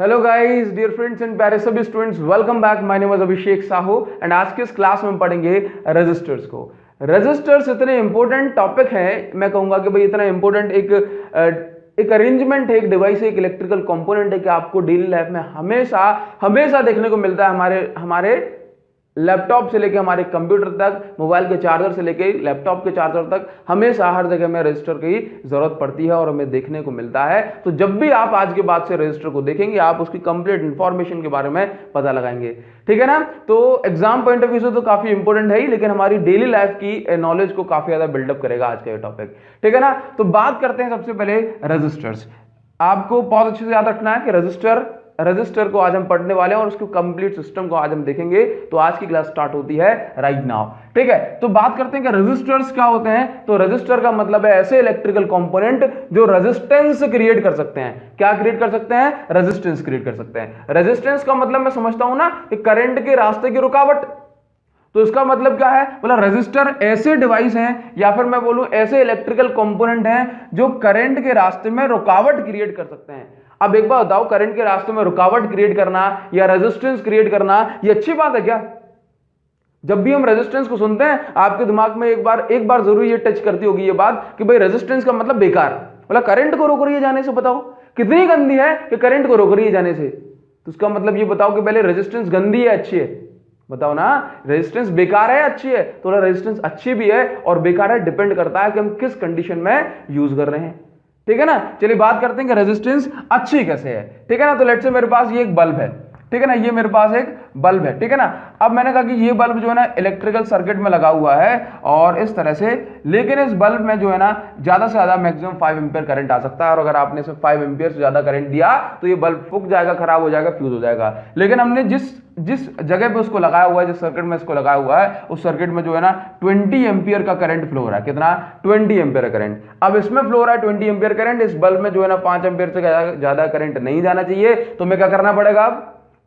Hello guys, dear friends and प्यारे सभी students, welcome back. My name is Abhishek Sahu and आज के इस क्लास में हम पढ़ेंगे रजिस्टर्स को। रजिस्टर्स इतने इंपॉर्टेंट टॉपिक है, मैं कहूंगा कि भाई इतना इंपॉर्टेंट एक अरेंजमेंट है, एक डिवाइस है, एक इलेक्ट्रिकल कंपोनेंट है कि आपको डेली लाइफ में हमेशा हमेशा देखने को मिलता है। हमारे लैपटॉप से लेके हमारे कंप्यूटर तक, मोबाइल के चार्जर से लेके लैपटॉप के चार्जर तक, हमेशा हर जगह में रजिस्टर की जरूरत पड़ती है और हमें देखने को मिलता है। तो जब भी आप आज के बाद से रजिस्टर को देखेंगे, आप उसकी कंप्लीट इंफॉर्मेशन के बारे में पता लगाएंगे, ठीक है ना। तो एग्जाम पॉइंट ऑफ व्यू से तो काफी इंपॉर्टेंट है ही, लेकिन हमारी डेली लाइफ की नॉलेज को काफी ज्यादा बिल्डअप करेगा आज का ये टॉपिक, ठीक है ना। तो बात करते हैं सबसे पहले रजिस्टर्स। आपको बहुत अच्छे से याद रखना है कि रजिस्टर को आज हम पढ़ने वाले हैं और उसके कंप्लीट सिस्टम को आज हम देखेंगे। तो आज की क्लास स्टार्ट होती है राइट नाउ, ठीक है। तो बात करते हैं कि रजिस्टर्स क्या होते हैं। तो रजिस्टर का मतलब है ऐसे इलेक्ट्रिकल कंपोनेंट जो रेजिस्टेंस क्रिएट कर सकते हैं। क्या क्रिएट कर सकते हैं? रेजिस्टेंस क्रिएट कर सकते हैं। रेजिस्टेंस का मतलब मैं समझता हूं ना कि करंट के रास्ते की रुकावट। तो इसका मतलब क्या है? मतलब रजिस्टर ऐसे डिवाइस हैं, या फिर मैं बोलूं ऐसे इलेक्ट्रिकल कंपोनेंट हैं जो करंट के रास्ते में रुकावट क्रिएट कर सकते हैं। अब एक बात बताओ, करंट के रास्ते में रुकावट क्रिएट करना या रेजिस्टेंस क्रिएट करना, ये अच्छी बात है क्या? जब भी हम रेजिस्टेंस को सुनते हैं, आपके दिमाग में एक बार जरूर ये टच करती होगी ये बात कि भाई रेजिस्टेंस का मतलब बेकार, मतलब करंट को रोक रही है जाने से। बताओ कितनी गंदी है कि करंट को रोक रही है जाने से। तो उसका मतलब ये बताओ कि पहले रेजिस्टेंस गंदी है अच्छी है? बताओ ना, रेजिस्टेंस बेकार है अच्छी है? तो रेजिस्टेंस अच्छी भी है और बेकार है, डिपेंड करता है कि हम किस कंडीशन में यूज कर रहे हैं, ठीक है ना। चलिए बात करते हैं कि रेजिस्टेंस अच्छी कैसे है, ठीक है ना। तो लेट्स से मेरे पास ये एक बल्ब है, ठीक है ना, ये मेरे पास एक बल्ब है, ठीक है ना। अब मैंने कहा कि ये बल्ब जो है ना इलेक्ट्रिकल सर्किट में लगा हुआ है और इस तरह से, लेकिन इस बल्ब में जो है ना ज्यादा से ज्यादा मैक्सिमम 5 एम्पीयर करंट आ सकता है। और अगर आपने इसे 5 एम्पीयर से ज्यादा करंट दिया तो ये बल्ब फूक जाएगा, खराब हो जाएगा, फ्यूज हो जाएगा। लेकिन हमने जिस जगह पे उसको लगाया हुआ है, जिस सर्किट में इसको लगाया हुआ है, उस सर्किट में जो है ना 20 एम्पीयर का करंट फ्लो हो रहा है। कितना? 20 एम्पीयर करंट। अब इसमें फ्लो हो रहा है 20 एम्पीयर करंट, इस बल्ब में जो है ना 5 एम्पीयर से ज्यादा करंट नहीं जाना चाहिए। तो हमें क्या करना पड़ेगा?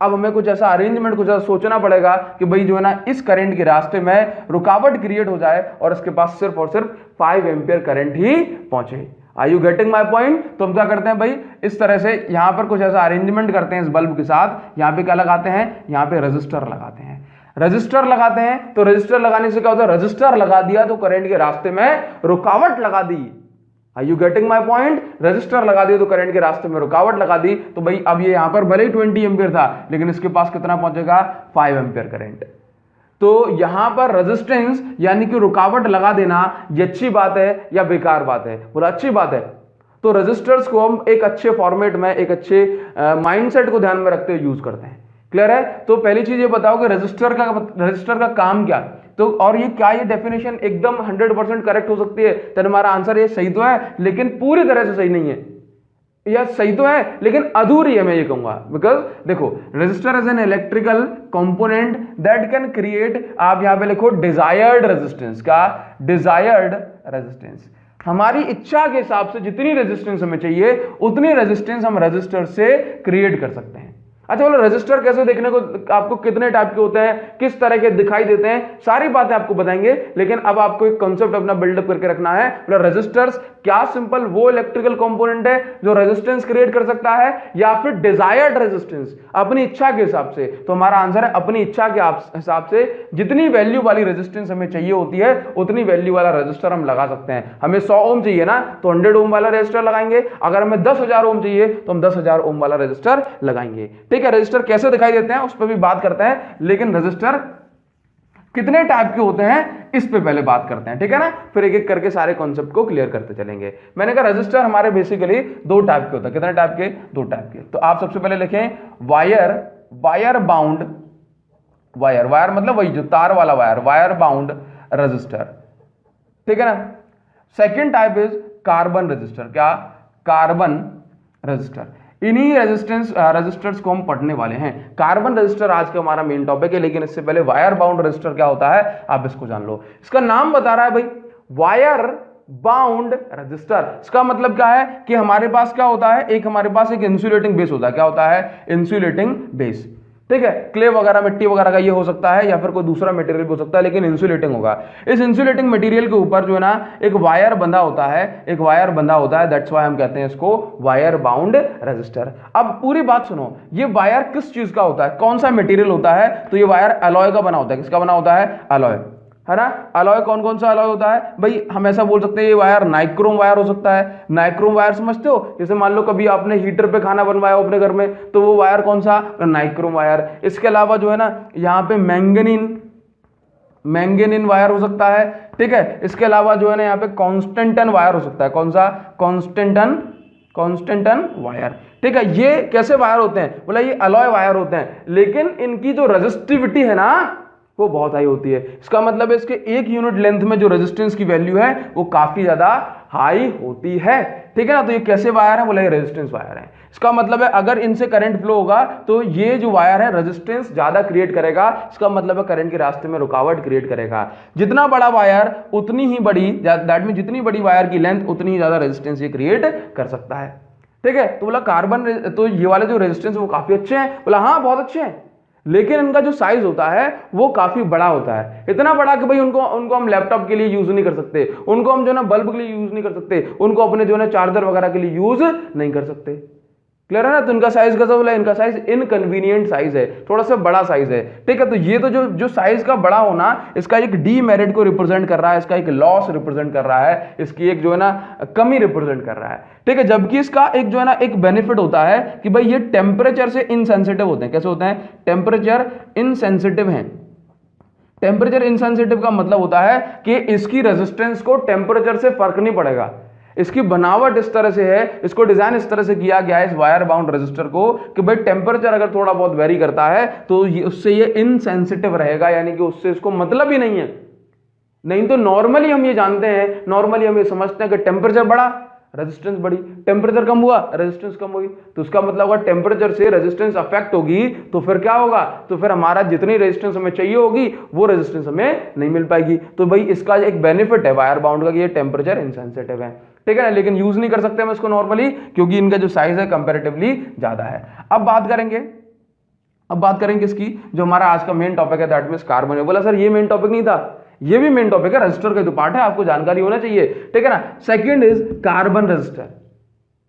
अब हमें कुछ ऐसा अरेंजमेंट, कुछ ऐसा सोचना पड़ेगा कि भाई जो है ना इस करंट के रास्ते में रुकावट क्रिएट हो जाए और इसके पास सिर्फ और सिर्फ 5 एम्पीयर करंट ही पहुंचे। Are you getting my point? तो हम क्या करते हैं भाई, इस तरह से यहां पर कुछ ऐसा अरेंजमेंट करते हैं इस बल्ब के साथ। यहां पे क्या लगाते हैं? यहां पे रजिस्टर लगाते हैं। रजिस्टर लगाते हैं तो रजिस्टर लगाने से क्या होता है? रजिस्टर लगा दिया तो करंट के रास्ते में रुकावट लगा दी। Are you getting my point? Register लगा दिया तो करंट के रास्ते में रुकावट लगा दी। तो भाई अब ये यहां पर भले ही 20 एम्पीयर था, लेकिन इसके पास कितना पहुंचेगा? 5 एम्पीयर करंट। तो यहां पर रेजिस्टेंस यानी कि रुकावट लगा देना, ये अच्छी बात है या बेकार बात है? बोला अच्छी बात है। तो रजिस्टर्स को हम एक अच्छे फॉर्मेट में, एक अच्छे माइंडसेट को ध्यान में रखते हुए यूज करते हैं। क्लियर है? तो पहली चीज ये बताओ कि रजिस्टर का काम क्या। तो और ये क्या, ये डेफिनेशन एकदम 100% करेक्ट हो सकती है? तो हमारा आंसर ये सही तो है, लेकिन पूरी तरह से सही नहीं है। या सही तो है लेकिन अधूरी है, मैं ये कहूंगा। बिकॉज देखो, register is an electrical component that can create, आप यहां पे लिखो डिजायर्ड रेजिस्टेंस। का? Desired resistance. हमारी इच्छा के हिसाब से जितनी रेजिस्टेंस हमें चाहिए उतनी रेजिस्टेंस हम रजिस्टर से क्रिएट कर सकते हैं। अच्छा बोलो, रजिस्टर कैसे देखने को, आपको कितने टाइप के होते हैं, किस तरह के दिखाई देते हैं, सारी बातें आपको बताएंगे। लेकिन अब आपको एक कॉन्सेप्ट अपना बिल्डअप करके रखना है। मतलब रजिस्टर्स क्या सिंपल वो इलेक्ट्रिकल कंपोनेंट है जो रेजिस्टेंस क्रिएट कर सकता है, या फिर डिजायर्ड रेजिस्टेंस अपनी इच्छा के हिसाब से? तो हमारा आंसर है अपनी इच्छा के हिसाब से जितनी वैल्यू वाली रेजिस्टेंस हमें चाहिए होती है उतनी वैल्यू वाला रजिस्टर हम लगा सकते हैं। हमें 100 ओम चाहिए ना, तो 100 ओम वाला रजिस्टर लगाएंगे। अगर हमें 10,000 ओम चाहिए तो हम 10,000 ओम वाला रजिस्टर लगाएंगे, ठीक है। रजिस्टर कैसे दिखाई देते हैं उस पर भी बात करते हैं, लेकिन रजिस्टर कितने टाइप के होते हैं इस पे पहले बात करते हैं, ठीक है ना। फिर एक एक करके सारे कॉन्सेप्ट को क्लियर करते चलेंगे। मैंने कहा रजिस्टर हमारे बेसिकली 2 टाइप के होते हैं। कितने टाइप के? 2 टाइप के। तो आप सबसे पहले लिखें वायर बाउंड, वायर मतलब वही जो तार वाला वायर बाउंड रजिस्टर, ठीक है ना। Second type is carbon register. क्या? Carbon register. इन्हीं रजिस्टर्स को हम पढ़ने वाले हैं। कार्बन रजिस्टर आज का हमारा मेन टॉपिक है, लेकिन इससे पहले वायर बाउंड रजिस्टर क्या होता है आप इसको जान लो। इसका नाम बता रहा है भाई, वायर बाउंड रजिस्टर। इसका मतलब क्या है कि हमारे पास क्या होता है, एक हमारे पास एक इंसुलेटिंग बेस होता है। क्या होता है? Insulating base. ठीक है, क्ले वगैरह, मिट्टी वगैरह का ये हो सकता है, या फिर कोई दूसरा मटेरियल हो सकता है, लेकिन इंसुलेटिंग होगा। इस इंसुलेटिंग मटेरियल के ऊपर जो है ना एक वायर बंधा होता है, एक वायर बंधा होता है, दैट्स व्हाई हम कहते हैं इसको वायर बाउंड रेजिस्टर। अब पूरी बात सुनो, ये वायर किस चीज का होता है, कौन सा मटेरियल होता है, तो ये वायर अलॉय का बना होता है। किसका बना होता है, अलॉय, है ना। अलॉय कौन कौन सा अलॉय होता है भाई, हम ऐसा बोल सकते हैं ये वायर नाइक्रोम वायर हो सकता है। नाइक्रोम वायर समझते हो, जैसे मान लो कभी आपने हीटर पे खाना बनवाया हो अपने घर में, तो वो वायर कौन सा, नाइक्रोम वायर। इसके अलावा जो है ना यहाँ पे मैंगनीन वायर हो सकता है, ठीक है। इसके अलावा जो है ना यहाँ पे कॉन्स्टेंटन वायर हो सकता है। कौन सा, कॉन्स्टेंटन वायर, ठीक है। ये कैसे वायर होते हैं, बोला ये अलॉय वायर होते हैं, लेकिन इनकी जो रेजिस्टिविटी है ना वो बहुत हाई होती है। इसका मतलब है इसके एक यूनिट लेंथ में जो रेजिस्टेंस की वैल्यू है वो काफी ज्यादा हाई होती है, ठीक है ना। तो ये कैसे वायर है, बोला ये रेजिस्टेंस वायर है। इसका मतलब है अगर इनसे करंट फ्लो होगा तो ये जो वायर है रेजिस्टेंस ज्यादा क्रिएट करेगा। इसका मतलब है करंट के रास्ते में रुकावट क्रिएट करेगा। जितना बड़ा वायर उतनी ही बड़ी, दैट मीन जितनी बड़ी वायर की लेंथ उतनी ही ज्यादा रेजिस्टेंस ये क्रिएट कर सकता है, ठीक है। तो बोला कार्बन, तो ये वाले जो रेजिस्टेंस वो काफी अच्छे हैं, बोला हाँ बहुत अच्छे हैं, लेकिन इनका जो साइज होता है वो काफी बड़ा होता है। इतना बड़ा कि भाई उनको हम लैपटॉप के लिए यूज नहीं कर सकते, उनको हम जो है ना बल्ब के लिए यूज नहीं कर सकते, उनको अपने जो है ना चार्जर वगैरह के लिए यूज नहीं कर सकते। क्लियर है ना। तो इनका साइज कैसा बोला, इनका साइज इनकन्वीनियंट साइज है, थोड़ा सा बड़ा साइज है, ठीक है। तो ये तो जो साइज का बड़ा होना इसका एक डीमेरिट को रिप्रेजेंट कर रहा है, इसका एक लॉस रिप्रेजेंट कर रहा है, इसकी एक जो है ना कमी रिप्रेजेंट कर रहा है, ठीक है। जबकि इसका एक जो है ना एक बेनिफिट होता है कि भाई ये टेम्परेचर से इनसेंसिटिव होते हैं। कैसे होते हैं, टेम्परेचर इनसेंसिटिव हैं। टेम्परेचर इनसेंसिटिव का मतलब होता है कि इसकी रेजिस्टेंस को टेम्परेचर से फर्क नहीं पड़ेगा। इसकी बनावट इस तरह से है, इसको डिजाइन इस तरह से किया गया है इस वायर बाउंड रेजिस्टर को कि भाई टेम्परेचर अगर थोड़ा बहुत वेरी करता है तो उससे ये इनसेंसिटिव रहेगा, यानी कि उससे इसको मतलब ही नहीं है। नहीं तो नॉर्मली हम ये जानते हैं, नॉर्मली हम ये समझते हैं कि टेम्परेचर बढ़ा रेजिस्टेंस बढ़ी, टेम्परेचर कम हुआ रेजिस्टेंस कम होगी। तो उसका मतलब होगा टेम्परेचर से रेजिस्टेंस अफेक्ट होगी तो फिर क्या होगा, तो फिर हमारा जितनी रेजिस्टेंस हमें चाहिए होगी वो रेजिस्टेंस हमें नहीं मिल पाएगी। तो भाई इसका एक बेनिफिट है वायर बाउंड का कि ये टेम्परेचर इनसेंसिटिव है, ठीक है ना। लेकिन यूज नहीं कर सकते हम इसको नॉर्मली क्योंकि इनका जो साइज है कंपैरेटिवली ज्यादा है। अब बात करेंगे इसकी, जो हमारा आज का मेन टॉपिक है दैट मींस कार्बन है। बोला सर ये मेन टॉपिक नहीं था, ये भी मेन टॉपिक है, रजिस्टर का जो पार्ट है आपको जानकारी होना चाहिए, ठीक है ना। सेकंड इज कार्बन रजिस्टर,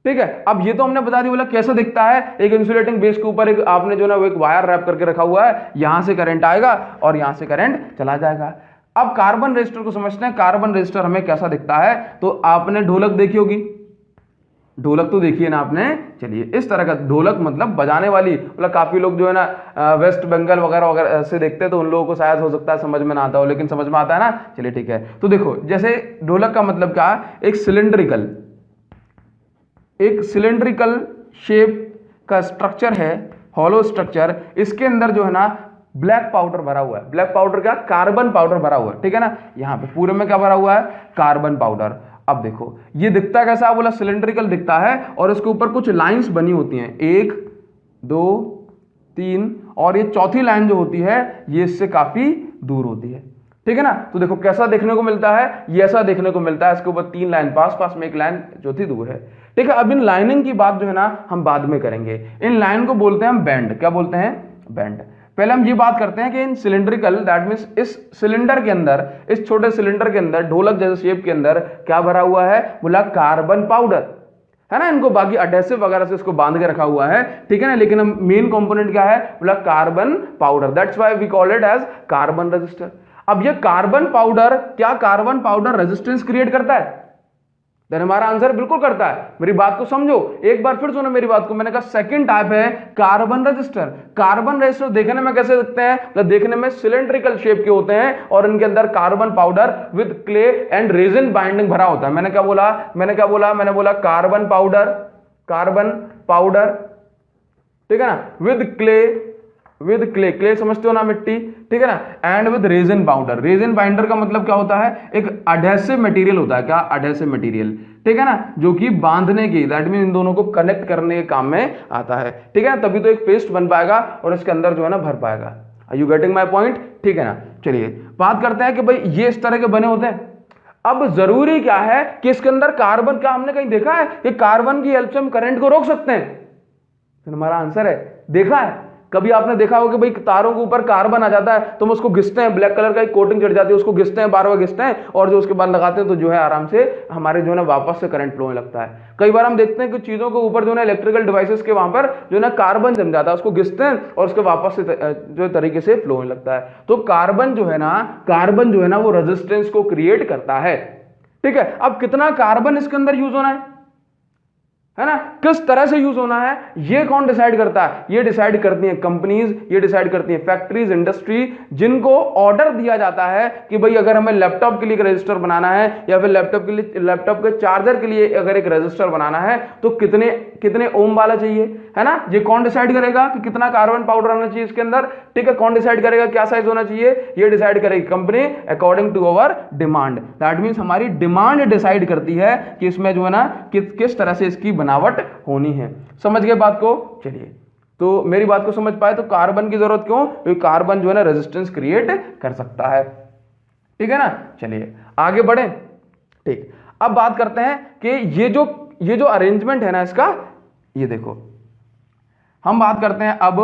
ठीक है। अब ये तो हमने बता दिया, बोला कैसा दिखता है, एक इंसुलेटिंग बेस के ऊपर एक आपने जो ना वो एक वायर रैप करके रखा हुआ है, यहां से करंट आएगा और यहां से करंट चला जाएगा। अब कार्बन रजिस्टर को समझते हैं, कार्बन रजिस्टर हमें कैसा दिखता है। तो आपने ढोलक देखी होगी, ढोलक तो देखिए ना आपने, चलिए इस तरह का ढोलक मतलब बजाने वाली, मतलब काफी लोग जो है ना वेस्ट बंगाल वगैरह वगैरह से देखते हैं तो उन लोगों को शायद हो सकता है समझ में ना आता हो, लेकिन समझ में आता है ना, चलिए ठीक है। तो देखो जैसे ढोलक का मतलब क्या, एक सिलेंड्रिकल शेप का स्ट्रक्चर है, हॉलो स्ट्रक्चर, इसके अंदर जो है ना ब्लैक पाउडर भरा हुआ है। ब्लैक पाउडर क्या, कार्बन पाउडर भरा हुआ है, ठीक है ना। यहाँ पे पूरे में क्या भरा हुआ है, कार्बन पाउडर। अब देखो ये दिखता कैसा, बोला सिलेंड्रिकल दिखता है और इसके ऊपर कुछ लाइंस बनी होती हैं, 1 2 3, और ये चौथी लाइन जो होती है ये इससे काफी दूर होती है, ठीक है ना। तो देखो कैसा देखने को मिलता है, ये ऐसा देखने को मिलता है, इसके ऊपर 3 लाइन पास पास में, एक लाइन चौथी दूर है, ठीक है। अब इन लाइनिंग की बात जो है ना हम बाद में करेंगे। इन लाइन को बोलते हैं हम बैंड, क्या बोलते हैं, बैंड। पहले हम ये बात करते हैं कि इन सिलेंड्रिकल, दैट मींस इस सिलेंडर के अंदर, इस छोटे सिलेंडर के अंदर ढोलक जैसे शेप के अंदर क्या भरा हुआ है, बोला कार्बन पाउडर, है ना। इनको बाकी एडहेसिव वगैरह से इसको बांध के रखा हुआ है, ठीक है ना। लेकिन हम मेन कंपोनेंट क्या है, बोला carbon powder, that's why we call it as carbon resistor. अब ये कार्बन पाउडर, क्या कार्बन पाउडर रेजिस्टेंस क्रिएट करता है, देन हमारा आंसर बिल्कुल करता है। मेरी बात को समझो, एक बार फिर सुनो मेरी बात को। मैंने कहा सेकंड टाइप है कार्बन रजिस्टर। कार्बन रजिस्टर देखने में कैसे दिखते हैं, मतलब देखने में सिलेंड्रिकल शेप के होते हैं और इनके अंदर carbon powder with clay and resin binding भरा होता है। मैंने बोला कार्बन पाउडर, ठीक है ना, विद क्ले समझते हो ना, मिट्टी, ठीक है ना, and with resin binder. Resin binder का मतलब क्या होता है, एक एडहेसिव मटेरियल होता है, क्या, एडहेसिव मटेरियल, ठीक है ना, जो कि बांधने की, दैट मीन इन दोनों को कनेक्ट करने के काम में आता है, ठीक है ना। तभी तो एक पेस्ट बन पाएगा और इसके अंदर जो है ना भर पाएगा। Are you getting my point, ठीक है ना। चलिए बात करते हैं कि भाई ये इस तरह के बने होते हैं। अब जरूरी क्या है कि इसके अंदर कार्बन, क्या हमने कहीं देखा है कि कार्बन की हेल्प से हम करंट को रोक सकते हैं, हमारा आंसर है देखा है। कभी आपने देखा होगा कि भाई तारों के ऊपर कार्बन आ जाता है तो हम उसको घिसते हैं, ब्लैक कलर का एक कोटिंग चढ़ जाती है, उसको घिसते हैं, बार बार घिसते हैं और जो उसके बाद लगाते हैं तो जो है आराम से हमारे जो है ना वापस से करंट फ्लो होने लगता है। कई बार हम देखते हैं कि चीजों के ऊपर जो है इलेक्ट्रिकल डिवाइसेस के वहां पर जो है ना कार्बन जम जाता है, उसको घिसते हैं और उसके वापस से जो तरीके से फ्लो होने लगता है। तो कार्बन जो है ना वो रेजिस्टेंस को क्रिएट करता है। ठीक है, अब कितना कार्बन इसके अंदर यूज होना है ना, किस तरह से यूज होना है, ये कौन डिसाइड करता है? ये डिसाइड करती हैं कंपनीज, ये डिसाइड करती हैं फैक्ट्रीज, इंडस्ट्री, जिनको ऑर्डर दिया जाता है कि भाई अगर हमें लैपटॉप के लिए एक रजिस्टर बनाना है या फिर लैपटॉप के चार्जर के लिए अगर एक रजिस्टर बनाना है तो कितने कितने ओम वाला चाहिए, है ना। ये कौन डिसाइड करेगा कि कितना कार्बन पाउडर आना चाहिए इसके अंदर? ठीक है, कौन डिसाइड करेगा क्या साइज होना चाहिए? ये डिसाइड करेगी company according to our demand. That means हमारी डिमांड डिसाइड करती है कि इसमें जो है ना किस तरह से इसकी बनावट होनी है। समझ गए बात को? चलिए, तो मेरी बात को समझ पाए तो कार्बन की जरूरत क्यों? क्योंकि कार्बन जो है ना रेजिस्टेंस क्रिएट कर सकता है। ठीक है ना, चलिए आगे बढ़े। ठीक, अब बात करते हैं कि ये जो अरेंजमेंट है ना इसका, ये देखो हम बात करते हैं अब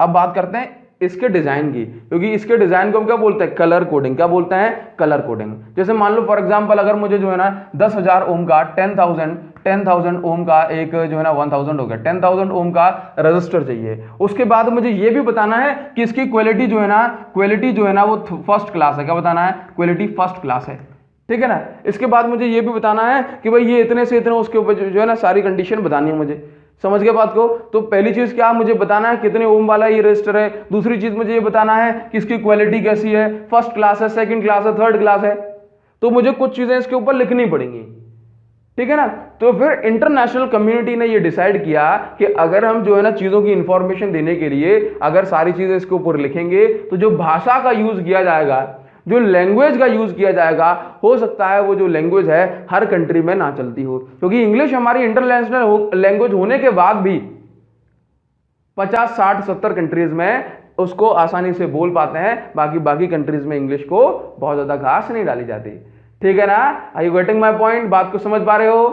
बात करते हैं इसके डिजाइन की, क्योंकि इसके डिजाइन को हम क्या बोलते हैं? Colour coding. क्या बोलते हैं? Colour coding. जैसे मान लो फॉर एग्जांपल अगर मुझे जो है ना 10,000 ओम का 10,000 ओम का एक जो है ना 1000 हो गया, 10,000 ओम का रजिस्टर चाहिए। उसके बाद मुझे ये भी बताना है कि इसकी क्वालिटी जो है ना वो फर्स्ट क्लास है। क्या बताना है? क्वालिटी फर्स्ट क्लास है। ठीक है ना। इसके बाद मुझे ये भी बताना है कि भाई ये इतने से इतने, उसके ऊपर जो है ना सारी कंडीशन बतानी है मुझे। समझ गए बात को? तो पहली चीज क्या मुझे बताना है? कितने ओम वाला ये रजिस्टर है। दूसरी चीज मुझे ये बताना है कि इसकी क्वालिटी कैसी है, फर्स्ट क्लास है, सेकंड क्लास है, थर्ड क्लास है। तो मुझे कुछ चीजें इसके ऊपर लिखनी पड़ेंगी। ठीक है ना। तो फिर इंटरनेशनल कम्युनिटी ने ये डिसाइड किया कि अगर हम जो है ना चीजों की इंफॉर्मेशन देने के लिए अगर सारी चीजें इसके ऊपर लिखेंगे तो जो भाषा का यूज किया जाएगा, जो लैंग्वेज का यूज किया जाएगा, हो सकता है वो जो लैंग्वेज है हर कंट्री में ना चलती हो, क्योंकि इंग्लिश हमारी इंटरनेशनल लैंग्वेज होने के बाद भी 50, 60, 70 कंट्रीज में उसको आसानी से बोल पाते हैं। बाकी कंट्रीज में इंग्लिश को बहुत ज्यादा घास नहीं डाली जाती। ठीक है ना। Are you getting my point? बात को समझ पा रहे हो?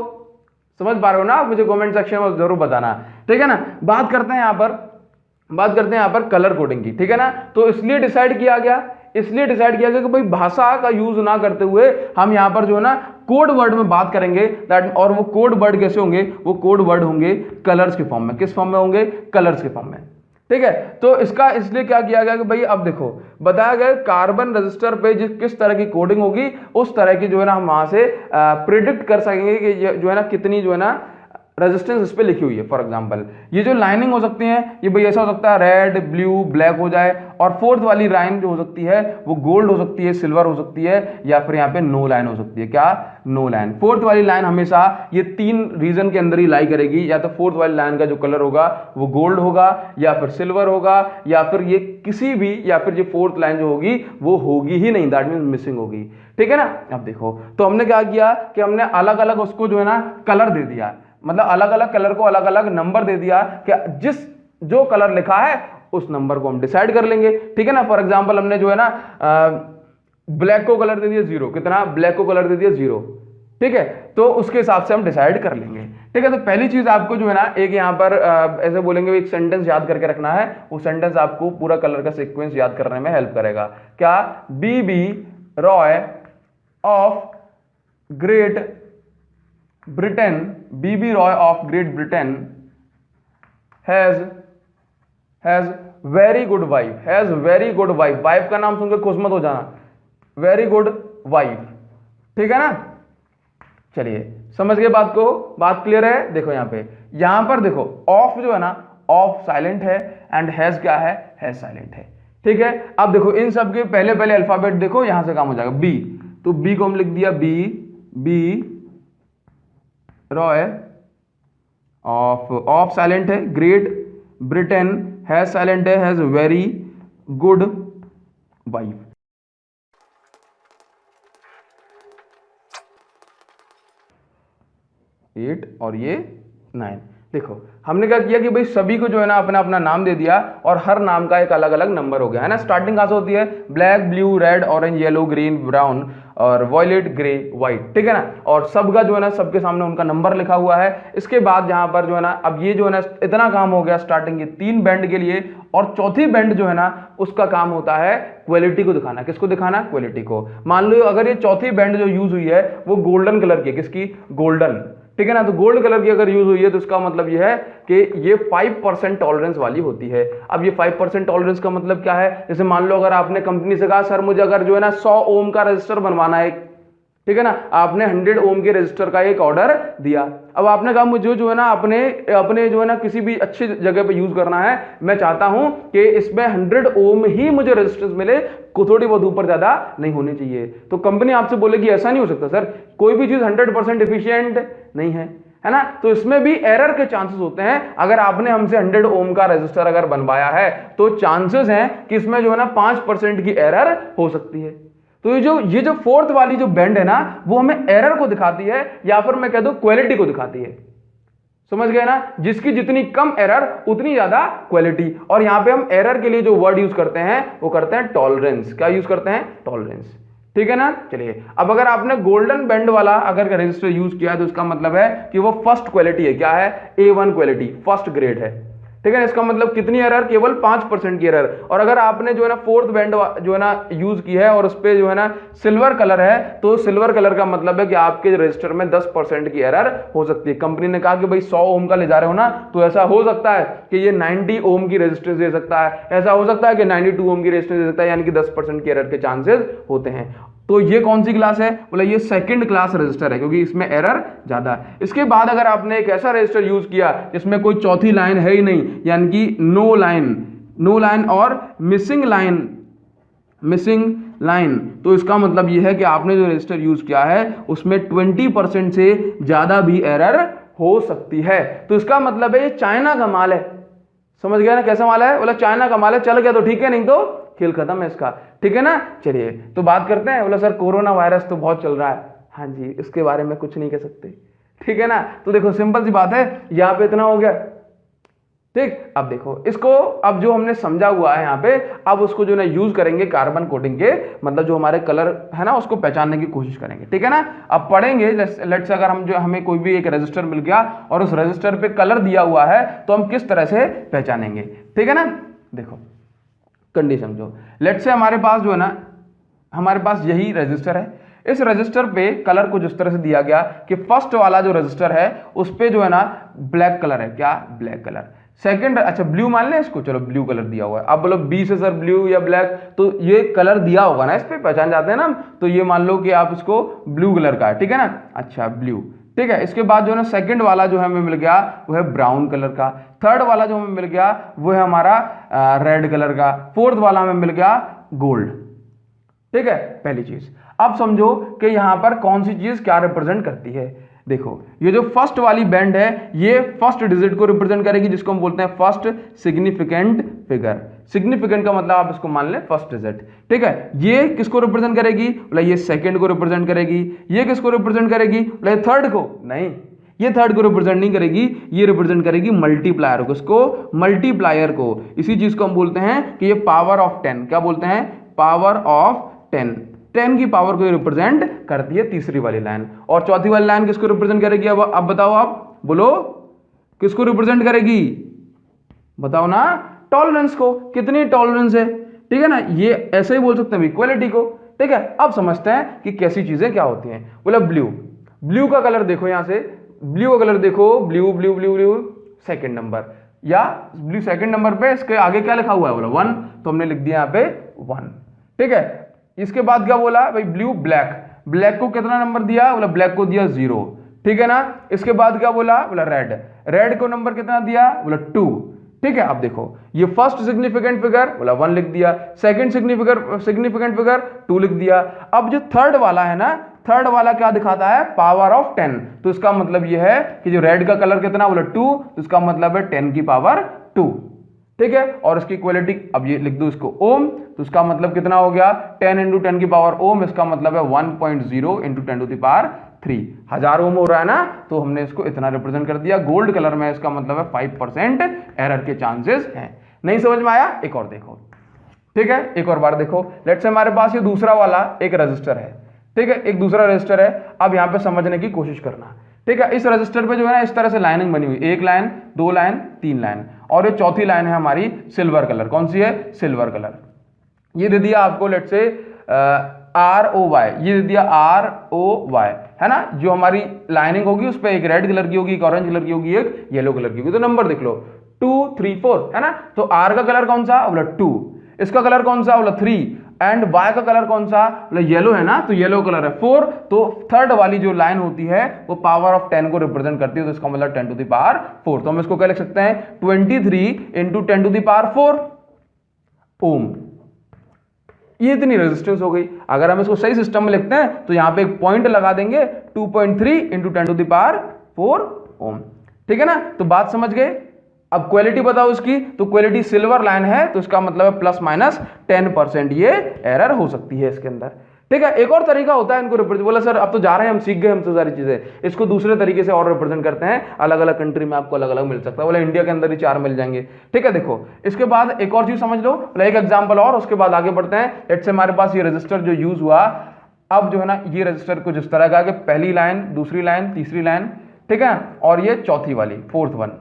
समझ पा रहे हो ना? मुझे कमेंट सेक्शन में जरूर बताना। ठीक है ना। बात करते हैं यहाँ पर कलर कोडिंग की। ठीक है ना। तो इसलिए डिसाइड किया गया कि भाई भाषा का यूज ना करते हुए हम यहां पर जो है ना कोड वर्ड में बात करेंगे। दैट, और वो कोड वर्ड कैसे होंगे? वो कोड वर्ड होंगे कलर्स के फॉर्म में। किस फॉर्म में होंगे? कलर्स के फॉर्म में। ठीक है। तो इसका इसलिए क्या किया गया कि भाई अब देखो बताया गया कार्बन रजिस्टर पे किस तरह की कोडिंग होगी, उस तरह की जो है ना हम वहां से प्रिडिक्ट कर सकेंगे कि जो है ना कितनी जो है ना रेजिस्टेंस इस पे लिखी हुई है। फॉर एग्जांपल ये जो लाइनिंग हो सकती है, ये भाई ऐसा हो सकता है रेड, ब्लू, ब्लैक हो जाए, और फोर्थ वाली लाइन जो हो सकती है वो गोल्ड हो सकती है, सिल्वर हो सकती है, या फिर यहाँ पे नो लाइन हो सकती है। क्या? No line. फोर्थ वाली लाइन हमेशा ये 3 रीजन के अंदर ही लाई करेगी। या तो फोर्थ वाली लाइन का जो कलर होगा वो गोल्ड होगा, या फिर सिल्वर होगा, या फिर ये किसी भी, या फिर ये फोर्थ लाइन जो होगी वो होगी ही नहीं, दैट मींस मिसिंग होगी। ठीक है ना। अब देखो तो हमने क्या किया कि हमने अलग अलग उसको जो है ना कलर दे दिया, मतलब अलग अलग कलर को अलग अलग नंबर दे दिया कि जो कलर लिखा है उस नंबर को हम डिसाइड कर लेंगे। ठीक है ना। फॉर एग्जांपल हमने जो है ना ब्लैक को कलर दे दिया 0। कितना? ब्लैक को कलर दे दिया 0। ठीक है। तो उसके हिसाब से हम डिसाइड कर लेंगे। ठीक है। तो पहली चीज आपको जो है ना एक यहाँ पर ऐसे बोलेंगे एक सेंटेंस याद करके रखना है। वो सेंटेंस आपको पूरा कलर का सीक्वेंस याद करने में हेल्प करेगा। क्या? BB Roy of Great Britain, BB Roy of Great Britain has very good wife. Has very good wife. Wife का नाम सुनकर खुश मत हो जाना। Very good wife. ठीक है ना। चलिए समझ गए बात को? बात क्लियर है? देखो यहां पर देखो ऑफ जो है ना, ऑफ साइलेंट है, एंड हैज क्या है? हैज साइलेंट है। ठीक है। अब देखो इन सब के पहले अल्फाबेट देखो, यहां से काम हो जाएगा बी। तो बी को हम लिख दिया बी रॉय ऑफ साइलेंट है, ग्रेट ब्रिटेन हैज साइलेंट है, has very good wife. Eight और ये 9। देखो हमने क्या किया कि भाई सभी को जो है ना अपना अपना नाम दे दिया, और हर नाम का एक अलग अलग नंबर हो गया है ना। स्टार्टिंग कहां से होती है? Black, blue, red, orange, yellow, green, brown, और वॉयलेट, ग्रे, व्हाइट, ठीक है ना। और सबका जो है ना सबके सामने उनका नंबर लिखा हुआ है। इसके बाद यहाँ पर जो है ना अब ये जो है ना इतना काम हो गया स्टार्टिंग के 3 बैंड के लिए, और चौथी बैंड जो है ना उसका काम होता है क्वालिटी को दिखाना। किसको दिखाना? क्वालिटी को। मान लो अगर ये चौथी बैंड जो यूज हुई है वो गोल्डन कलर की, किसकी? गोल्डन, ठीक है ना। तो गोल्ड कलर की अगर यूज हुई है तो इसका मतलब ये है कि ये 5% टॉलरेंस वाली होती है। अब ये 5% टॉलरेंस का मतलब क्या है? जैसे मान लो अगर आपने कंपनी से कहा सर मुझे अगर जो है ना 100 ओम का रजिस्टर बनवाना है, ठीक है ना, आपने 100 ओम के रजिस्टर का एक ऑर्डर दिया। अब आपने कहा मुझे जो है ना अपने जो है ना किसी भी अच्छी जगह पे यूज करना है, मैं चाहता हूं कि इसमें 100 ओम ही मुझे रेजिस्टेंस मिले, को थोड़ी बहुत ऊपर ज्यादा नहीं होनी चाहिए। तो कंपनी आपसे बोलेगी ऐसा नहीं हो सकता सर, कोई भी चीज 100% एफिशिएंट नहीं है ना। तो इसमें भी एरर के चांसेस होते हैं। अगर आपने हमसे 100 ओम का रजिस्टर अगर बनवाया है तो चांसेस हैं कि इसमें जो है ना 5% की एरर हो सकती है। तो ये जो फोर्थ वाली जो बैंड है ना वो हमें एरर को दिखाती है, या फिर मैं कह दूं क्वालिटी को दिखाती है। समझ गए ना? जिसकी जितनी कम एरर उतनी ज्यादा क्वालिटी। और यहां पे हम एरर के लिए जो वर्ड यूज करते हैं वो करते हैं टॉलरेंस। क्या यूज करते हैं? टॉलरेंस, ठीक है ना। चलिए अब अगर आपने गोल्डन बैंड वाला अगर रजिस्टर यूज किया तो इसका मतलब है कि वो फर्स्ट क्वालिटी है। क्या है? A1 क्वालिटी, फर्स्ट ग्रेड है, ठीक है। इसका मतलब कितनी एरर? केवल 5% की एरर। और अगर आपने जो है ना फोर्थ बैंड जो है ना यूज की है और उस पे जो है ना सिल्वर कलर है, तो सिल्वर कलर का मतलब है कि आपके रजिस्टर में 10% की एरर हो सकती है। कंपनी ने कहा कि भाई 100 ओम का ले जा रहे हो ना, तो ऐसा हो सकता है कि ये 90 ओम की रेजिस्टेंस दे सकता है, ऐसा हो सकता है कि 92 ओम की रेजिस्टेंस दे सकता है, यानी कि 10% की एरर के चांसेस होते हैं। तो ये कौन सी क्लास है? बोला ये सेकंड क्लास रजिस्टर है, क्योंकि इसमें एरर ज्यादा है। इसके बाद अगर आपने एक ऐसा रजिस्टर यूज किया जिसमें कोई चौथी लाइन है ही नहीं, यानी कि नो लाइन और मिसिंग लाइन, तो इसका मतलब यह है कि आपने जो रजिस्टर यूज किया है उसमें 20% से ज्यादा भी एरर हो सकती है। तो इसका मतलब है ये चाइना का माल है। समझ गया ना कैसा माल है? बोला चाइना का माल है, चल गया तो ठीक है, नहीं तो खेल खत्म है इसका, ठीक है ना। चलिए तो बात करते हैं। बोला सर कोरोना वायरस तो बहुत चल रहा है। हाँ जी, इसके बारे में कुछ नहीं कह सकते, ठीक है ना। तो देखो सिंपल सी बात है, यहां पे इतना हो गया, ठीक। अब देखो इसको, अब जो हमने समझा हुआ है यहाँ पे, अब उसको जो ना यूज करेंगे कार्बन कोटिंग के, मतलब जो हमारे कलर है ना उसको पहचानने की कोशिश करेंगे, ठीक है ना। अब पढ़ेंगे लेट्स अगर हमें कोई भी एक रजिस्टर मिल गया और उस रजिस्टर पे कलर दिया हुआ है तो हम किस तरह से पहचानेंगे, ठीक है ना। देखो कंडीशन समझो, लेट्स से हमारे पास जो है ना, हमारे पास यही रजिस्टर है। इस रजिस्टर पे कलर को जिस तरह से दिया गया कि फर्स्ट वाला जो रजिस्टर है उस पे जो है ना ब्लैक कलर है। क्या? Black colour. सेकंड, अच्छा ब्लू मान लें इसको, चलो ब्लू कलर दिया हुआ है। अब बोलो बी से सर ब्लू या ब्लैक, तो ये कलर दिया होगा ना, इस पे पहचान जाते हैं ना। तो ये मान लो कि आप इसको ब्लू कलर का है, ठीक है ना। अच्छा ब्लू, ठीक है। इसके बाद जो है ना सेकंड वाला जो हमें मिल गया वो है ब्राउन कलर का। थर्ड वाला जो हमें मिल गया वो है हमारा रेड कलर का। फोर्थ वाला हमें मिल गया गोल्ड, ठीक है। पहली चीज अब समझो कि यहां पर कौन सी चीज क्या रिप्रेजेंट करती है। देखो ये जो फर्स्ट वाली बैंड है ये फर्स्ट डिजिट को रिप्रेजेंट करेगी, जिसको हम बोलते हैं फर्स्ट सिग्निफिकेंट फिगर। सिग्निफिकेंट का मतलब आप इसको मान लें फर्स्ट डिजिट, ठीक है। ये किसको रिप्रेजेंट करेगी? बोला ये सेकंड को रिप्रेजेंट करेगी। ये किसको रिप्रेजेंट करेगी? बोला थर्ड को। नहीं, ये थर्ड को रिप्रेजेंट नहीं करेगी, ये रिप्रेजेंट करेगी मल्टीप्लायर को। इसको मल्टीप्लायर को, इसी चीज को हम बोलते हैं कि ये पावर ऑफ 10। क्या बोलते हैं? पावर ऑफ 10 की पावर को रिप्रेजेंट करती है तीसरी वाली लाइन। और चौथी वाली लाइन किसको रिप्रेजेंट करेगी? अब बताओ, आप बोलो किसको रिप्रेजेंट करेगी? बताओ ना। टॉलरेंस को। कितनी टॉलरेंस है, ठीक है ना। ये ऐसे ही बोल सकते हैं इक्वलिटी को, ठीक है। अब समझते हैं कि कैसी चीजें क्या होती हैं। बोला ब्लू का कलर देखो, यहां से ब्लू का कलर देखो, blue blue blue blue second number, या ब्लू सेकंड नंबर पे इसके आगे क्या लिखा हुआ है? बोला 1, तो हमने लिख दिया यहां पे 1, ठीक है। इसके बाद क्या बोला भाई? ब्लू ब्लैक को कितना नंबर दिया? बोला ब्लैक को दिया 0, ठीक है ना। इसके बाद क्या बोला? बोला रेड को नंबर कितना दिया? बोला 2, ठीक है। अब देखो ये फर्स्ट सिग्निफिकेंट फिगर बोला 1 लिख दिया, सेकंड सिग्निफिकेंट फिगर 2 लिख दिया। अब जो थर्ड वाला है ना, थर्ड वाला क्या दिखाता है? Power of 10। तो इसका मतलब ये है कि जो रेड का कलर कितना? बोला 2, तो इसका मतलब है 10 की पावर 2, ठीक है। और इसकी क्वालिटी अब ये लिख दो इसको ओम, तो इसका मतलब कितना हो गया? 10 इंटू 10 की पावर ओम, इसका मतलब है 1.0 इंटू 10 टू द पावर 3, 1000 ओम हो रहा है ना। तो हमने इसको इतना रिप्रेजेंट कर दिया गोल्ड कलर में। इसका मतलब है 5% एरर के चांसेस हैं। नहीं समझ में आया? एक और देखो, ठीक है। एक और बार देखो, लेट्स से हमारे पास ये दूसरा वाला एक रजिस्टर है, ठीक है, एक दूसरा रजिस्टर है। अब यहाँ पे समझने की कोशिश करना, ठीक है। इस रजिस्टर पे जो है ना इस तरह से लाइनिंग बनी हुई, एक लाइन, दो लाइन, तीन लाइन, और ये चौथी लाइन है हमारी सिल्वर कलर। कौन सी है? Silver colour. ये दे दिया आपको लेट से ROY, ये दे दिया ROY, है ना। जो हमारी लाइनिंग होगी उस पर एक रेड कलर की होगी, एक ऑरेंज कलर की होगी, एक येलो कलर की होगी। तो नंबर देख लो 2 3 4, है ना। तो R का कलर कौन सा? बोला 2। इसका कलर कौन सा? बोला 3। एंड Y का कलर कौन सा? बोला येलो, है ना, तो येलो कलर है 4। तो थर्ड वाली जो लाइन होती है वो पावर ऑफ 10 को रिप्रेजेंट करती है, तो इसका मतलब 10 टू द पावर 4। तो हम इसको क्या लिख सकते हैं? 23 इंटू 10 टू द पावर 4 ओम। ये इतनी रेजिस्टेंस हो गई। अगर हम इसको सही सिस्टम में लिखते हैं तो यहां पे एक पॉइंट लगा देंगे, 2.3 इंटू 10 टू द पावर 4 ओम। ठीक है ना, तो बात समझ गए। अब क्वालिटी बताओ इसकी, तो क्वालिटी सिल्वर लाइन है तो इसका मतलब है प्लस माइनस 10% ये एरर हो सकती है इसके अंदर। ठीक है, एक और तरीका होता है इनको रिप्रेजेंट। बोला सर अब तो जा रहे हैं हम, सीख गए हम तो सारी चीजें, इसको दूसरे तरीके से और रिप्रेजेंट करते हैं। अलग अलग कंट्री में आपको अलग अलग मिल सकता है। बोला इंडिया के अंदर ही 4 मिल जाएंगे। ठीक है, देखो इसके बाद एक और चीज समझ लो, एक एग्जाम्पल और, उसके बाद आगे बढ़ते हैं। लेट्स से हमारे पास ये रजिस्टर जो यूज हुआ, अब जो है ना ये रजिस्टर कुछ इस तरह का कि पहली लाइन, दूसरी लाइन, तीसरी लाइन, ठीक है, और ये चौथी वाली, फोर्थ वन।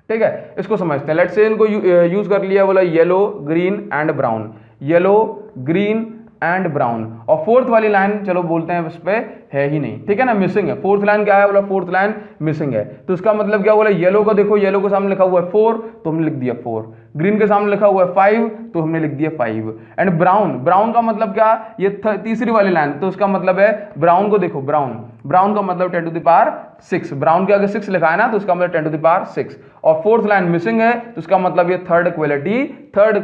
ठीक है, इसको समझते हैं। लेट्स से इनको यूज कर लिया, बोला yellow, green and brown, yellow, green and brown, और फोर्थ वाली लाइन चलो बोलते हैं इस पे है ही नहीं। ठीक है ना, मिसिंग है। फोर्थ लाइन क्या है? बोला फोर्थ लाइन मिसिंग है। तो इसका मतलब क्या? बोला येलो को देखो, येलो के सामने लिखा हुआ है 4 तो हमने लिख दिया 4, ग्रीन के सामने लिखा हुआ है 5 तो हमने लिख दिया 5, एंड ब्राउन, ब्राउन का मतलब क्या? ये तीसरी वाली लाइन, तो उसका मतलब है ब्राउन को देखो, ब्राउन, ब्राउन का मतलब 10 टू द पावर 6, ब्राउन के आगे 6 लिखा है ना तो उसका मतलब 10 टू द पावर 6, और फोर्थ लाइन मिसिंग है तो उसका मतलब ये थर्ड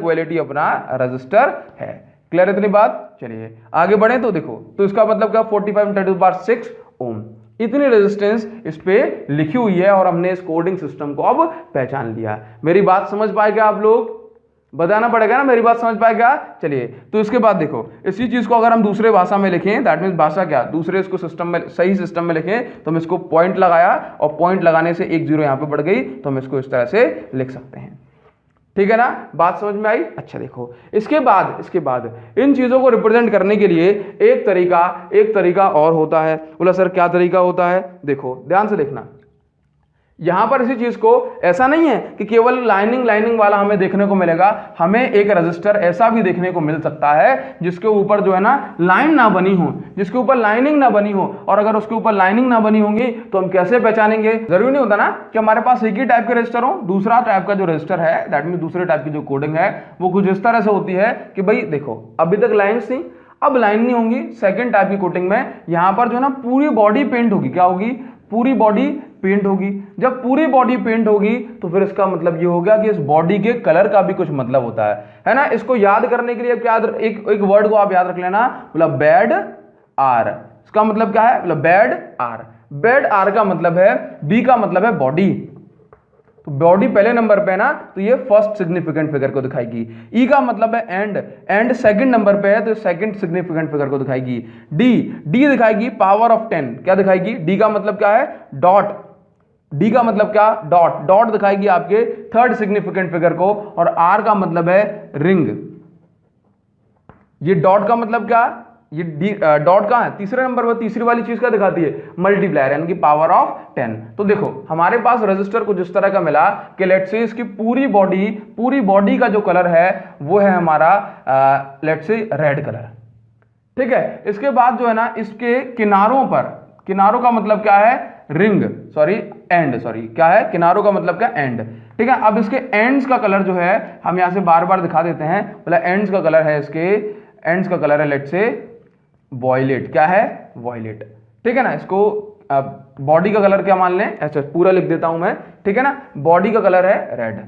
क्वालिटी अपना रजिस्टर है। क्लियर इतनी बात? चलिए आगे बढ़े। तो देखो, तो इसका मतलब क्या? 45 10 टू द पावर 6 ओम। इतनी रेजिस्टेंस इस पे लिखी हुई है और हमने इस कोडिंग सिस्टम को अब पहचान लिया। मेरी बात समझ पाएगा आप लोग? बताना पड़ेगा ना, मेरी बात समझ पाएगा? चलिए, तो इसके बाद देखो, इसी चीज को अगर हम दूसरे भाषा में लिखें, दैट मीन्स भाषा क्या, दूसरे इसको सिस्टम में, सही सिस्टम में लिखें, तो हम इसको पॉइंट लगाया और पॉइंट लगाने से 1 0 यहां पे बढ़ गई, तो हम इसको इस तरह से लिख सकते हैं। ठीक है ना, बात समझ में आई? अच्छा देखो, इसके बाद इन चीजों को रिप्रेजेंट करने के लिए एक तरीका और होता है। बोला सर क्या तरीका होता है? देखो ध्यान से देखना, यहां पर इसी चीज को ऐसा नहीं है कि केवल लाइनिंग वाला हमें देखने को मिलेगा, हमें एक रजिस्टर ऐसा भी देखने को मिल सकता है जिसके ऊपर जो है ना लाइन ना बनी हो, जिसके ऊपर लाइनिंग ना बनी हो। और अगर उसके ऊपर लाइनिंग ना बनी होगी तो हम कैसे पहचानेंगे? जरूरी नहीं होता ना कि हमारे पास एक ही टाइप के रजिस्टर हो। दूसरा टाइप का जो रजिस्टर है, दैट मीन दूसरे टाइप की जो कोडिंग है वो कुछ इस तरह से होती है कि भाई देखो अभी तक लाइन्स थी, अब लाइन नहीं होंगी। सेकेंड टाइप की कोडिंग में यहां पर जो है ना पूरी बॉडी पेंट होगी। क्या होगी? पूरी बॉडी पेंट होगी। जब पूरी बॉडी पेंट होगी तो फिर इसका मतलब ये हो गया कि इस बॉडी के कलर का भी कुछ मतलब होता है ना। इसको याद करने के लिए क्या, एक वर्ड को आप याद रख लेना, मतलब बैड आर। इसका मतलब क्या है? मतलब बैड आर। बैड आर का मतलब है, बी का मतलब है बॉडी, तो बॉडी पहले नंबर पे है ना, तो ये फर्स्ट सिग्निफिकेंट फिगर को दिखाएगी। ई का मतलब है एंड सेकंड नंबर पे है तो सेकंड सिग्निफिकेंट फिगर को दिखाएगी। डी दिखाएगी पावर ऑफ 10। क्या दिखाएगी? डी का मतलब क्या है? डॉट। डी का मतलब क्या? डॉट दिखाएगी आपके थर्ड सिग्निफिकेंट फिगर को। और आर का मतलब है रिंग। ये डॉट का मतलब क्या? ये डॉट कहां है? तीसरे नंबर पर। तीसरी वाली चीज क्या दिखाती है? मल्टीप्लायर, यानी कि पावर ऑफ 10। तो देखो हमारे पास रजिस्टर कुछ इस तरह का मिला कि लेट्स से इसकी पूरी बॉडी का जो कलर है वो है हमारा लेट्स से रेड कलर। ठीक है, इसके बाद जो है ना इसके किनारों पर, किनारों का मतलब क्या है? एंड क्या है? किनारों का मतलब क्या? एंड। ठीक है, अब इसके एंड्स का कलर जो है हम यहां से बार बार दिखा देते हैं। मतलब एंड्स का कलर है, इसके एंड्स का कलर है लेट्स से वॉयलेट। क्या है? वॉयलेट। ठीक है ना, इसको बॉडी का कलर क्या मान लें? ऐसा पूरा लिख देता हूं मैं। ठीक है ना, बॉडी का कलर है रेड,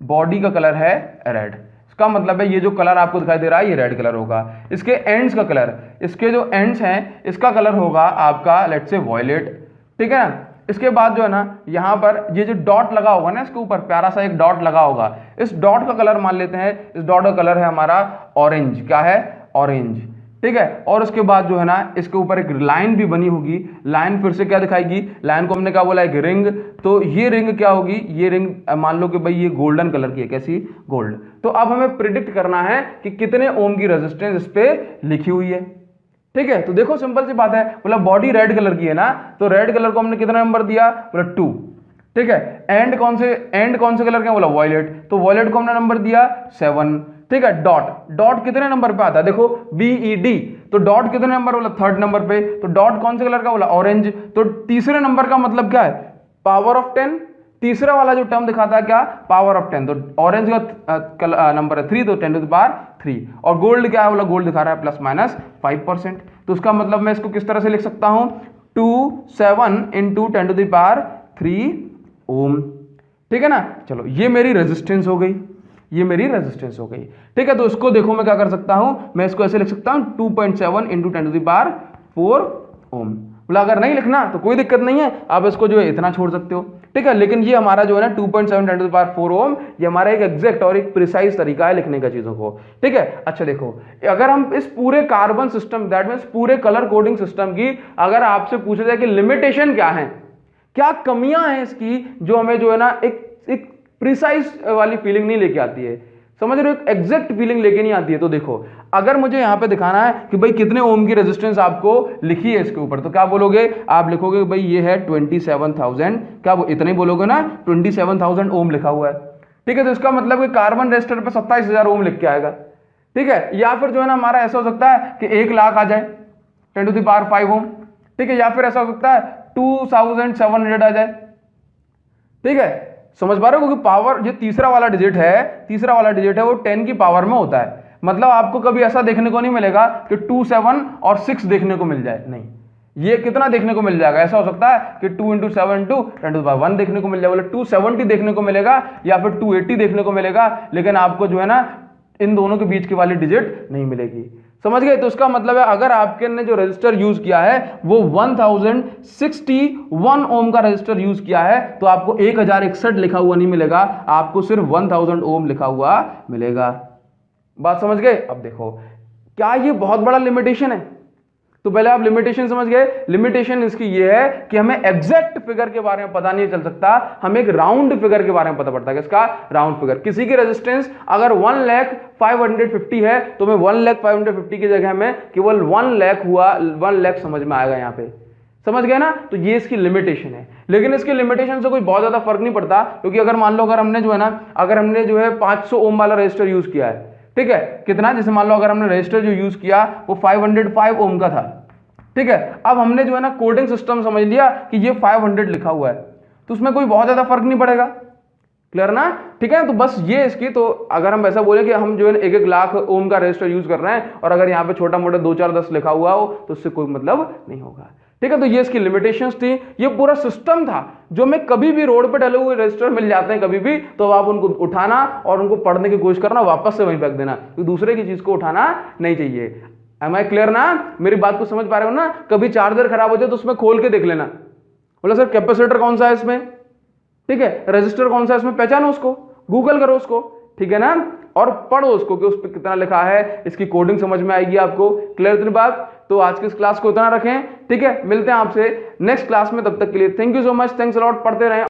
बॉडी का कलर है रेड। इसका मतलब है ये जो कलर आपको दिखाई दे रहा है ये रेड कलर होगा। इसके एंड्स का कलर, इसके जो एंड्स हैं इसका कलर होगा आपका लेट्स से वॉयलेट। ठीक है ना, इसके बाद जो है ना यहां पर ये जो डॉट लगा होगा ना, इसके ऊपर प्यारा सा एक डॉट लगा होगा, इस डॉट का कलर मान लेते हैं, इस डॉट का कलर है हमारा ऑरेंज। क्या है? ऑरेंज। ठीक है, और उसके बाद जो है ना इसके ऊपर एक लाइन भी बनी होगी। लाइन फिर से क्या दिखाएगी? लाइन को हमने क्या बोला? एक रिंग। तो ये रिंग क्या होगी? ये रिंग मान लो कि भाई ये गोल्डन कलर की है। कैसी? गोल्ड। तो अब हमें प्रिडिक्ट करना है कि कितने ओम की रेजिस्टेंस इस पे लिखी हुई है। ठीक है, तो देखो सिंपल सी बात है, बोला बॉडी रेड कलर की है ना, तो रेड कलर को हमने कितना नंबर दिया, बोला 2। ठीक है, एंड कौन से कलर के, बोला वॉयलेट, तो वॉयलेट को हमने नंबर दिया 7। ठीक है, डॉट कितने नंबर पे आता है, देखो BED, तो डॉट कितने नंबर, बोला 3rd नंबर पे, तो डॉट कौन से कलर का, बोला ऑरेंज, तो तीसरे नंबर का मतलब क्या है, पावर ऑफ 10। तीसरा वाला जो टर्म दिखाता है क्या, पावर ऑफ 10, तो ऑरेंज का नंबर है 3, तो 10 टू द पावर 3। और गोल्ड क्या है, बोला गोल्ड दिखा रहा है ±5%, तो उसका मतलब मैं इसको किस तरह से लिख सकता हूं, 27 × 10 टू द पावर 3 ओम। ठीक है ना, चलो ये मेरी रेजिस्टेंस हो गई, ये मेरी रेजिस्टेंस हो गई। ठीक है, तो इसको देखो मैं क्या कर सकता हूं, मैं इसको ऐसे लिख सकता हूं 2.7 × 10 टू द पावर 4 ओम। बोला अगर नहीं लिखना तो कोई दिक्कत नहीं है, आप इसको जो है इतना छोड़ सकते हो। ठीक है, लेकिन ये हमारा जो है ना 2.7 × 10 टू द पावर 4 ओम, ये हमारा एक एग्जैक्ट और एक प्रिसाइज तरीका है लिखने का चीजों को। ठीक है, अच्छा देखो, अगर हम इस पूरे कार्बन सिस्टम, दैट मीन्स पूरे कलर कोडिंग सिस्टम की अगर आपसे पूछा जाए कि लिमिटेशन क्या है, क्या कमियां हैं इसकी, जो हमें जो है ना एक प्रिसाइज वाली फीलिंग नहीं लेके आती है, समझ रहे हो, एक एग्जैक्ट फीलिंग लेके नहीं आती है। तो देखो अगर मुझे यहां पे दिखाना है कि भाई कितने ओम की रेजिस्टेंस आपको लिखी है इसके ऊपर, तो क्या बोलोगे, आप लिखोगे भाई ये है 27,000, क्या इतना ही बोलोगे ना, 27,000 ओम लिखा हुआ है। ठीक है, तो इसका मतलब कि कार्बन रजिस्टर पे 27,000 ओम लिख के आएगा। ठीक है, या फिर जो है ना हमारा ऐसा हो सकता है कि 1 लाख आ जाए 10 टू द पावर 5 ओम। ठीक है, या फिर ऐसा हो सकता है 2700 आ जाए। ठीक है, समझ पा रहे हो, क्योंकि पावर जो तीसरा वाला डिजिट है वो 10 की पावर में होता है। मतलब आपको कभी ऐसा देखने को नहीं मिलेगा कि 2, 7 और 6 देखने को मिल जाए, नहीं, ये कितना देखने को मिल जाएगा, ऐसा हो सकता है कि 2 × 7 × 10 टू द पावर 1 देखने को मिल जाएगा, बोले 270 देखने को मिलेगा या फिर 280 देखने को मिलेगा, लेकिन आपको जो है ना इन दोनों के बीच की वाली डिजिट नहीं मिलेगी। समझ गए, तो इसका मतलब है अगर आपके ने जो रजिस्टर यूज किया है वो 1061 ओम का रजिस्टर यूज किया है, तो आपको 1061 लिखा हुआ नहीं मिलेगा, आपको सिर्फ 1000 ओम लिखा हुआ मिलेगा। बात समझ गए। अब देखो क्या ये बहुत बड़ा लिमिटेशन है, तो पहले आप लिमिटेशन समझ गए। लिमिटेशन इसकी ये है कि हमें एग्जैक्ट फिगर के बारे में पता नहीं चल सकता, हमें एक राउंड फिगर के बारे में पता पड़ता है। किसका, राउंड फिगर। किसी की रेजिस्टेंस अगर 1,05,50 है तो मैं 1,05,50 की जगह में केवल 1 लाख हुआ, 1 लाख समझ में आएगा यहां पे, समझ गए ना। तो ये इसकी लिमिटेशन है, लेकिन इसकी लिमिटेशन से कोई बहुत ज्यादा फर्क नहीं पड़ता, क्योंकि अगर मान लो अगर हमने जो है 500 ओम वाला रजिस्टर यूज किया है, ठीक है, कितना, जैसे मान लो अगर हमने रजिस्टर जो यूज किया वो 505 ओम का था, ठीक है, अब हमने जो है ना कोडिंग सिस्टम समझ लिया कि ये 500 लिखा हुआ है, तो उसमें कोई बहुत ज्यादा फर्क नहीं पड़ेगा। क्लियर ना, ठीक है। तो बस ये इसकी, तो अगर हम ऐसा बोले कि हम जो है 1-1 लाख ओम का रजिस्टर यूज कर रहे हैं और अगर यहाँ पे छोटा मोटा 2, 4, 10 लिखा हुआ हो तो उससे कोई मतलब नहीं होगा। ठीक है, तो ये इसकी लिमिटेशंस थी। ये पूरा सिस्टम था जो में कभी भी रोड पे डले हुए रजिस्टर मिल जाते हैं कभी भी, तो आप उनको उठाना और उनको पढ़ने की कोशिश करना, वापस से वहीं फेंक देना, तो दूसरे की चीज को उठाना नहीं चाहिए। एम आई क्लियर ना, मेरी बात को समझ पा रहे हो ना। कभी चार्जर खराब हो जाए तो उसमें खोल के देख लेना, बोला सर कैपेसिटर कौन सा है इसमें, ठीक है, रजिस्टर कौन सा है इसमें, पहचानो उसको, गूगल करो उसको, ठीक है ना, और पढ़ो उसको कि उस पर कितना लिखा है, इसकी कोडिंग समझ में आएगी आपको। क्लियर इतनी बात। तो आज की इस क्लास को इतना रखें, ठीक है, मिलते हैं आपसे नेक्स्ट क्लास में, तब तक के लिए thank you so much, thanks a lot, पढ़ते रहें।